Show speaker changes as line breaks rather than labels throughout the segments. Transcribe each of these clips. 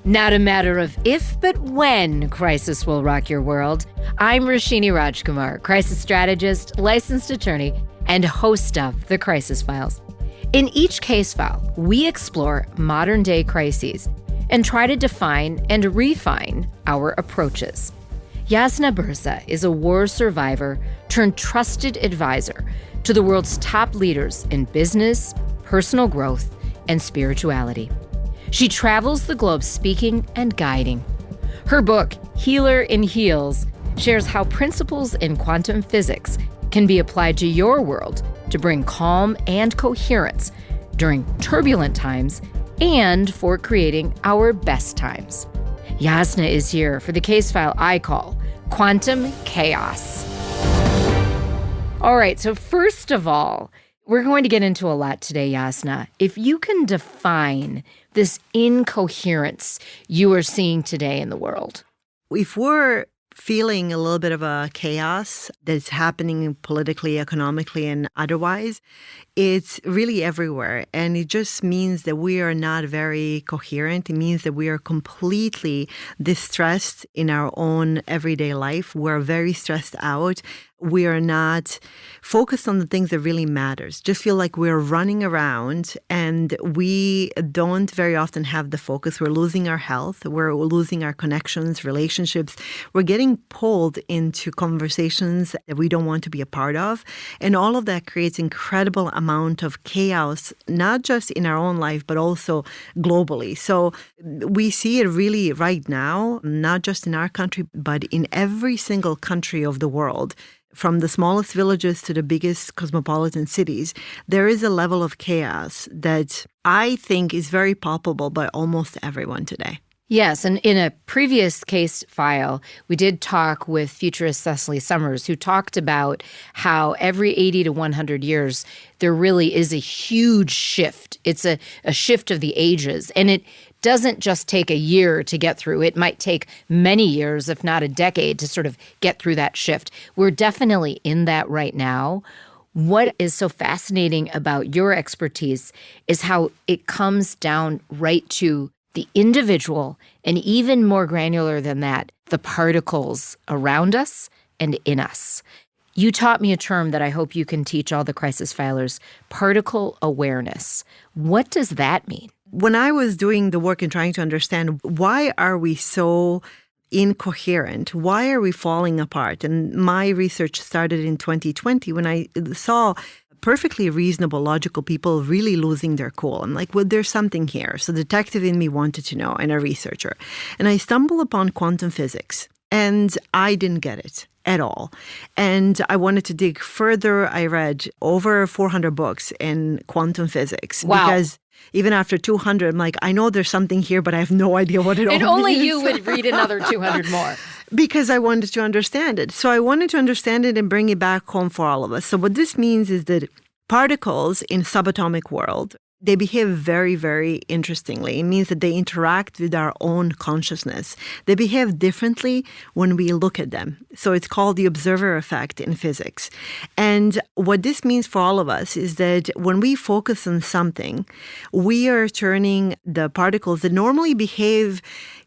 Not a matter of if, but when crisis will rock your world. I'm Roshini Rajkumar, crisis strategist, licensed attorney, and host of The Crisis Files. In each case file, we explore modern-day crises and try to define and refine our approaches. Jasna Burza is a war survivor turned trusted advisor to the world's top leaders in business, personal growth, and spirituality. She travels the globe speaking and guiding. Her book, Healer in Heels, shares how principles in quantum physics can be applied to your world to bring calm and coherence during turbulent times and for creating our best times. Jasna is here for the case file I call Quantum Chaos. All right, so first of all, we're going to get into a lot today, Jasna. If you can define this incoherence you are seeing today in the world.
If we're feeling a little bit of a chaos that's happening politically, economically, and otherwise, it's really everywhere. And it just means that we are not very coherent. It means that we are completely distressed in our own everyday life. We're very stressed out. We are not focused on the things that really matters. Just feel like we're running around and we don't very often have the focus. We're losing our health. We're losing our connections, relationships. We're getting pulled into conversations that we don't want to be a part of. And all of that creates incredible amount of chaos, not just in our own life, but also globally. So we see it really right now, not just in our country, but in every single country of the world. From the smallest villages to the biggest cosmopolitan cities, there is a level of chaos that I think is very palpable by almost everyone today.
Yes, and in a previous case file, we did talk with futurist Cecily Summers, who talked about how every 80 to 100 years, there really is a huge shift. It's a shift of the ages, and it doesn't just take a year to get through. It might take many years, if not a decade, to sort of get through that shift. We're definitely in that right now. What is so fascinating about your expertise is how it comes down right to the individual, and even more granular than that, the particles around us and in us. You taught me a term that I hope you can teach all the crisis filers, particle awareness. What does that mean?
When I was doing the work and trying to understand why are we so incoherent, why are we falling apart? And my research started in 2020 when I saw perfectly reasonable, logical people really losing their cool. I'm like, well, there's something here. So the detective in me wanted to know, and a researcher. And I stumbled upon quantum physics, and I didn't get it at all. And I wanted to dig further. I read over 400 books in quantum physics.
Wow.
Because even after 200, I'm like, I know there's something here, but I have no idea what it all means.
And only you would read another 200 more.
Because I wanted to understand it. So I wanted to understand it and bring it back home for all of us. So what this means is that particles in subatomic world, they behave very, very interestingly. It means that they interact with our own consciousness. They behave differently when we look at them. So it's called the observer effect in physics. And what this means for all of us is that when we focus on something, we are turning the particles that normally behave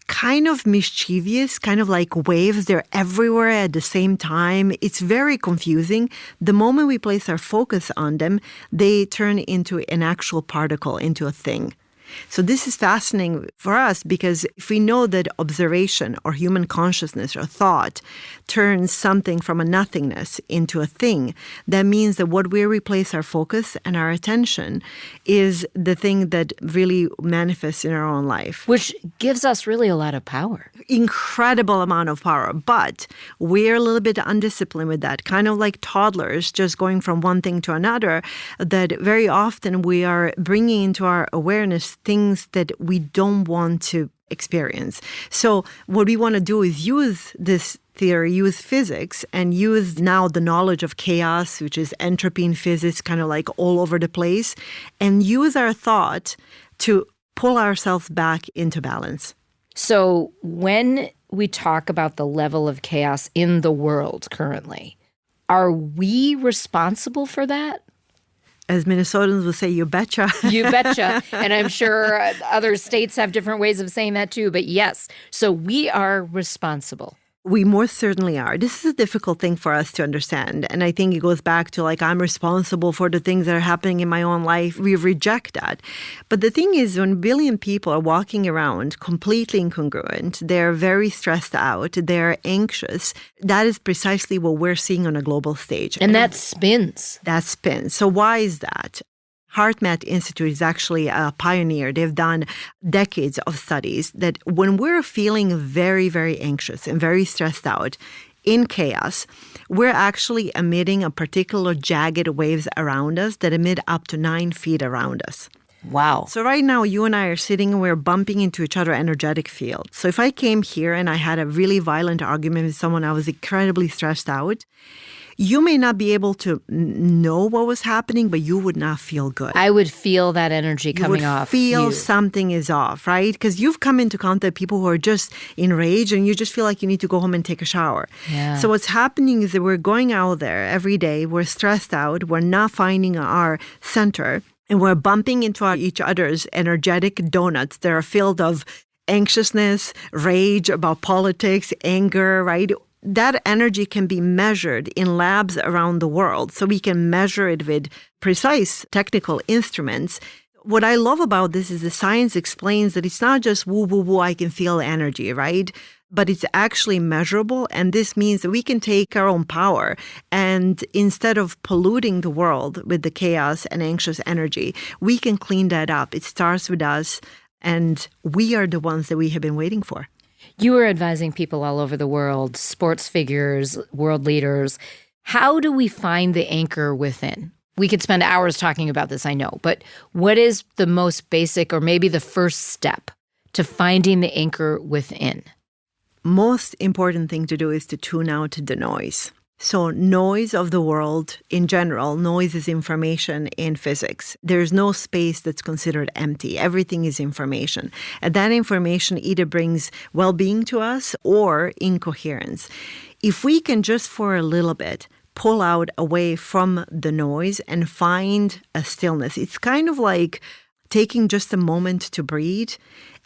kind of mischievous, kind of like waves. They're everywhere at the same time. It's very confusing. The moment we place our focus on them, they turn into an actual particle, into a thing. So this is fascinating for us because if we know that observation or human consciousness or thought turns something from a nothingness into a thing, that means that what we replace our focus and our attention is the thing that really manifests in our own life.
Which gives us really a lot of power.
Incredible amount of power, but we're a little bit undisciplined with that, kind of like toddlers just going from one thing to another, that very often we are bringing into our awareness things that we don't want to experience. So what we want to do is use this theory, use physics, and use now the knowledge of chaos, which is entropy in physics, kind of like all over the place, and use our thought to pull ourselves back into balance.
So when we talk about the level of chaos in the world currently, are we responsible for that?
As Minnesotans would say, you betcha.
You betcha. And I'm sure other states have different ways of saying that too. But yes, so we are responsible.
We most certainly are. This is a difficult thing for us to understand. And I think it goes back to I'm responsible for the things that are happening in my own life. We reject that. But the thing is, when a billion people are walking around completely incongruent, they're very stressed out, they're anxious, that is precisely what we're seeing on a global stage.
And that spins.
That spins. So why is that? HeartMath Institute is actually a pioneer. They've done decades of studies that when we're feeling very, very anxious and very stressed out in chaos, we're actually emitting a particular jagged waves around us that emit up to 9 feet around us.
Wow.
So right now, you and I are sitting and we're bumping into each other's energetic field. So if I came here and I had a really violent argument with someone, I was incredibly stressed out, you may not be able to know what was happening, but you would not feel good.
I would feel that energy coming off.
You would feel something is off, right? Because you've come into contact with people who are just enraged and you just feel like you need to go home and take a shower.
Yeah.
So what's happening is that we're going out there every day, we're stressed out, we're not finding our center, and we're bumping into each other's energetic donuts that are filled of anxiousness, rage about politics, anger, right? That energy can be measured in labs around the world. So we can measure it with precise technical instruments. What I love about this is the science explains that it's not just woo, woo, woo, I can feel energy, right? But it's actually measurable. And this means that we can take our own power and instead of polluting the world with the chaos and anxious energy, we can clean that up. It starts with us, and we are the ones that we have been waiting for.
You are advising people all over the world, sports figures, world leaders. How do we find the anchor within? We could spend hours talking about this, I know, but what is the most basic or maybe the first step to finding the anchor within?
Most important thing to do is to tune out the noise. So noise of the world in general, noise is information in physics. There's no space that's considered empty. Everything is information. And that information either brings well-being to us or incoherence. If we can just for a little bit pull out away from the noise and find a stillness, it's kind of like taking just a moment to breathe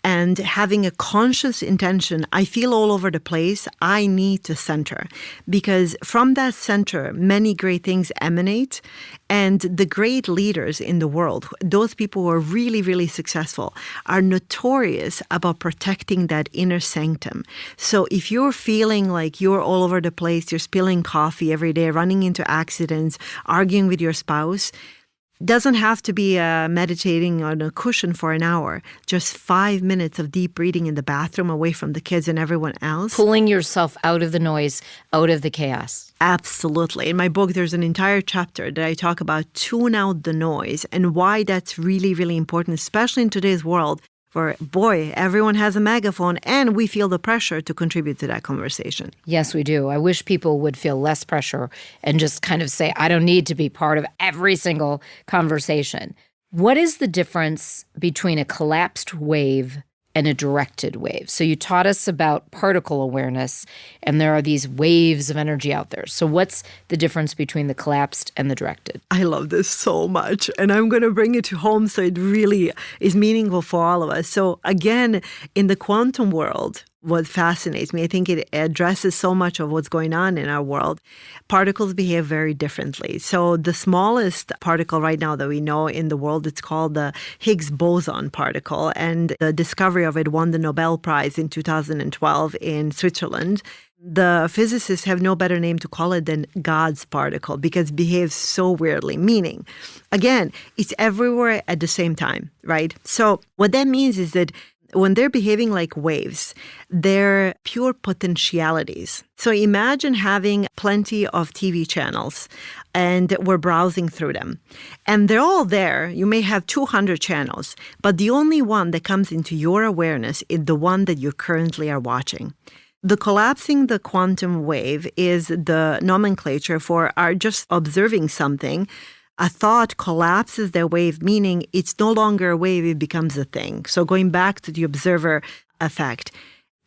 and having a conscious intention. I feel all over the place. I need to center, because from that center, many great things emanate. And the great leaders in the world, those people who are really, really successful, are notorious about protecting that inner sanctum. So if you're feeling like you're all over the place, you're spilling coffee every day, running into accidents, arguing with your spouse, doesn't have to be meditating on a cushion for an hour. Just 5 minutes of deep breathing in the bathroom away from the kids and everyone else.
Pulling yourself out of the noise, out of the chaos.
Absolutely. In my book, there's an entire chapter that I talk about tune out the noise and why that's really, really important, especially in today's world where, boy, everyone has a megaphone and we feel the pressure to contribute to that conversation.
Yes, we do. I wish people would feel less pressure and just kind of say, I don't need to be part of every single conversation. What is the difference between a collapsed wave and a directed wave? So you taught us about particle awareness, and there are these waves of energy out there. So what's the difference between the collapsed and the directed?
I love this so much, and I'm going to bring it to home so it really is meaningful for all of us. So again, in the quantum world, what fascinates me, I think it addresses so much of what's going on in our world. Particles behave very differently. So the smallest particle right now that we know in the world, it's called the Higgs boson particle. And the discovery of it won the Nobel Prize in 2012 in Switzerland. The physicists have no better name to call it than God's particle because it behaves so weirdly. Meaning, again, it's everywhere at the same time, right? So what that means is that when they're behaving like waves, they're pure potentialities. So imagine having plenty of TV channels and we're browsing through them. And they're all there. You may have 200 channels, but the only one that comes into your awareness is the one that you currently are watching. The collapsing the quantum wave is the nomenclature for our just observing something. A thought collapses their wave, meaning it's no longer a wave, it becomes a thing. So going back to the observer effect,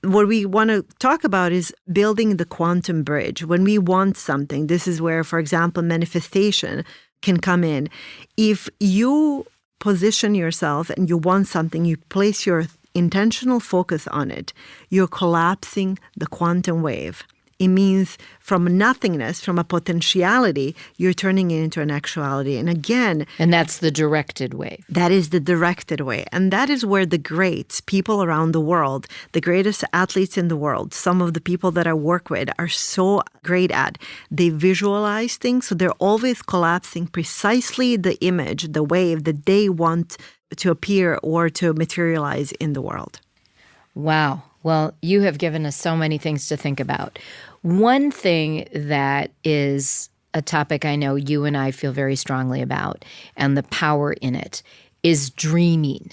what we want to talk about is building the quantum bridge. When we want something, this is where, for example, manifestation can come in. If you position yourself and you want something, you place your intentional focus on it, you're collapsing the quantum wave. It means from nothingness, from a potentiality, you're turning it into an actuality. And again,
and that's the directed way.
That is the directed way. And that is where the greats, people around the world, the greatest athletes in the world, some of the people that I work with are so great at. They visualize things, so they're always collapsing precisely the image, the wave that they want to appear or to materialize in the world.
Wow. Well, you have given us so many things to think about. One thing that is a topic I know you and I feel very strongly about, and the power in it, is dreaming.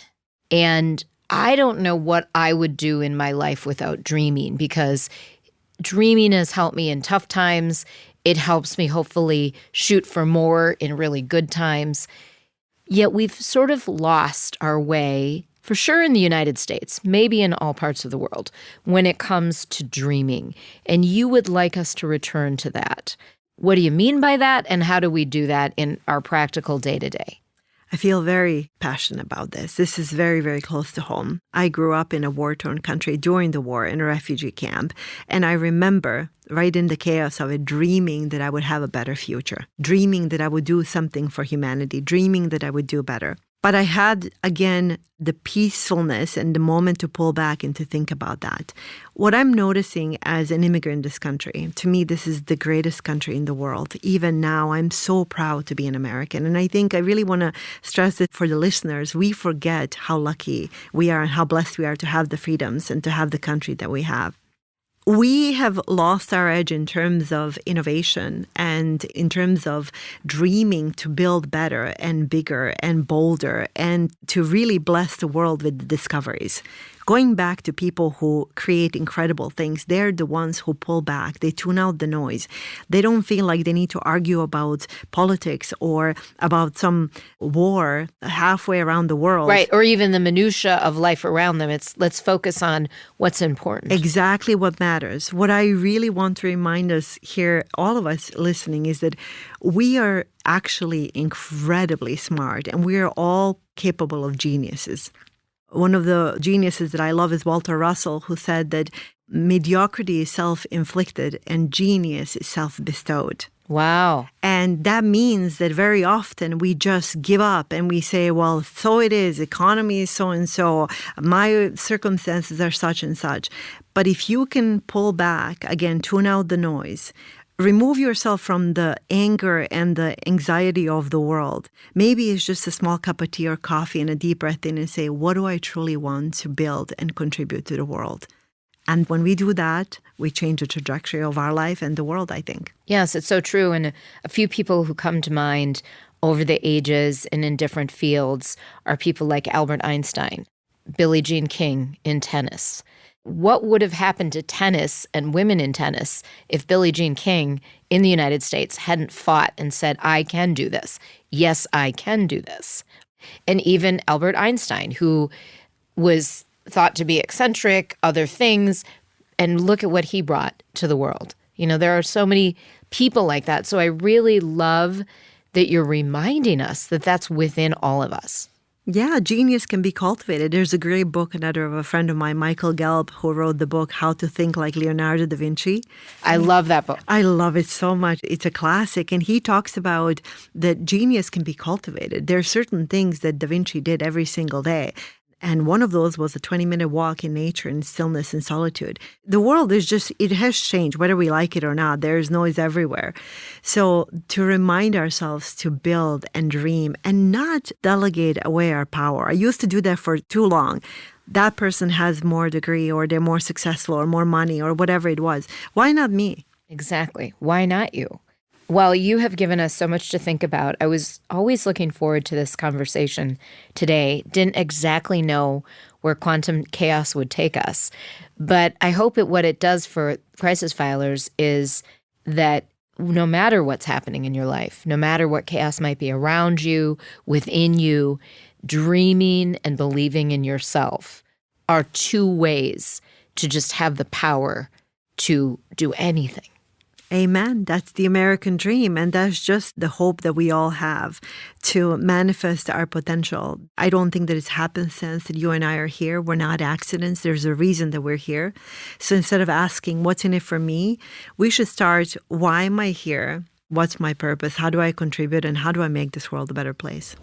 And I don't know what I would do in my life without dreaming, because dreaming has helped me in tough times. It helps me hopefully shoot for more in really good times. Yet we've sort of lost our way, for sure in the United States, maybe in all parts of the world, when it comes to dreaming. And you would like us to return to that. What do you mean by that? And how do we do that in our practical day-to-day?
I feel very passionate about this. This is very, very close to home. I grew up in a war-torn country during the war in a refugee camp. And I remember right in the chaos of it, dreaming that I would have a better future, dreaming that I would do something for humanity, dreaming that I would do better. But I had, again, the peacefulness and the moment to pull back and to think about that. What I'm noticing as an immigrant in this country, to me, this is the greatest country in the world. Even now, I'm so proud to be an American. And I think I really want to stress it for the listeners. We forget how lucky we are and how blessed we are to have the freedoms and to have the country that we have. We have lost our edge in terms of innovation and in terms of dreaming to build better and bigger and bolder and to really bless the world with discoveries. Going back to people who create incredible things, they're the ones who pull back. They tune out the noise. They don't feel like they need to argue about politics or about some war halfway around the world.
Right, or even the minutia of life around them. It's let's focus on what's important.
Exactly what matters. What I really want to remind us here, all of us listening, is that we are actually incredibly smart and we are all capable of geniuses. One of the geniuses that I love is Walter Russell, who said that mediocrity is self-inflicted and genius is self-bestowed.
Wow.
And that means that very often we just give up and we say, well, so it is, economy is so-and-so, my circumstances are such and such. But if you can pull back, again, tune out the noise, remove yourself from the anger and the anxiety of the world. Maybe it's just a small cup of tea or coffee and a deep breath in and say, what do I truly want to build and contribute to the world? And when we do that, we change the trajectory of our life and the world, I think.
Yes, it's so true. And a few people who come to mind over the ages and in different fields are people like Albert Einstein, Billie Jean King in tennis. What would have happened to tennis and women in tennis if Billie Jean King in the United States hadn't fought and said, I can do this. Yes, I can do this. And even Albert Einstein, who was thought to be eccentric, other things, and look at what he brought to the world. You know, there are so many people like that. So I really love that you're reminding us that that's within all of us.
Yeah, genius can be cultivated. There's a great book, another of a friend of mine, Michael Gelb, who wrote the book, How to Think Like Leonardo da Vinci.
I love that book.
I love it so much. It's a classic. And he talks about that genius can be cultivated. There are certain things that da Vinci did every single day. And one of those was a 20-minute walk in nature in stillness and solitude. The world is just, it has changed, whether we like it or not. There's noise everywhere. So to remind ourselves to build and dream and not delegate away our power. I used to do that for too long. That person has more degree or they're more successful or more money or whatever it was. Why not me?
Exactly. Why not you? Well, you have given us so much to think about. I was always looking forward to this conversation today. Didn't exactly know where quantum chaos would take us. But I hope what it does for crisis filers is that no matter what's happening in your life, no matter what chaos might be around you, within you, dreaming and believing in yourself are two ways to just have the power to do anything.
Amen. That's the American dream. And that's just the hope that we all have to manifest our potential. I don't think that it's happenstance that you and I are here. We're not accidents. There's a reason that we're here. So instead of asking, what's in it for me, we should start, why am I here? What's my purpose? How do I contribute? And how do I make this world a better place?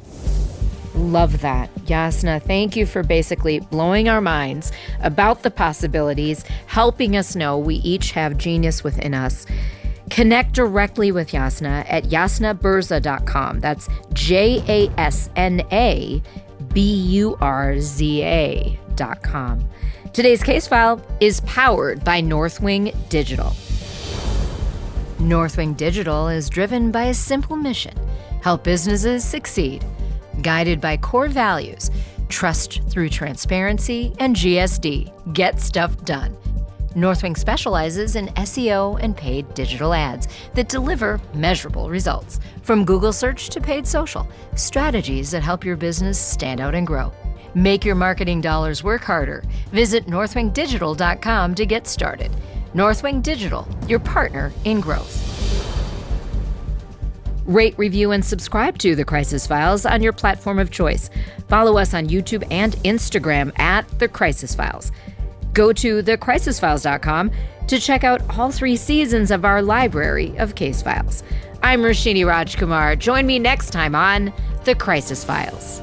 Love that. Jasna, thank you for basically blowing our minds about the possibilities, helping us know we each have genius within us. Connect directly with Jasna at jasnaburza.com. That's JASNABURZA.com. Today's case file is powered by Northwing Digital. Northwing Digital is driven by a simple mission: help businesses succeed. Guided by core values, trust through transparency, and GSD, get stuff done. Northwing specializes in SEO and paid digital ads that deliver measurable results, from Google search to paid social, strategies that help your business stand out and grow. Make your marketing dollars work harder. Visit northwingdigital.com to get started. Northwing Digital, your partner in growth. Rate, review, and subscribe to The Crisis Files on your platform of choice. Follow us on YouTube and Instagram at The Crisis Files. Go to thecrisisfiles.com to check out all 3 seasons of our library of case files. I'm Roshini Rajkumar. Join me next time on The Crisis Files.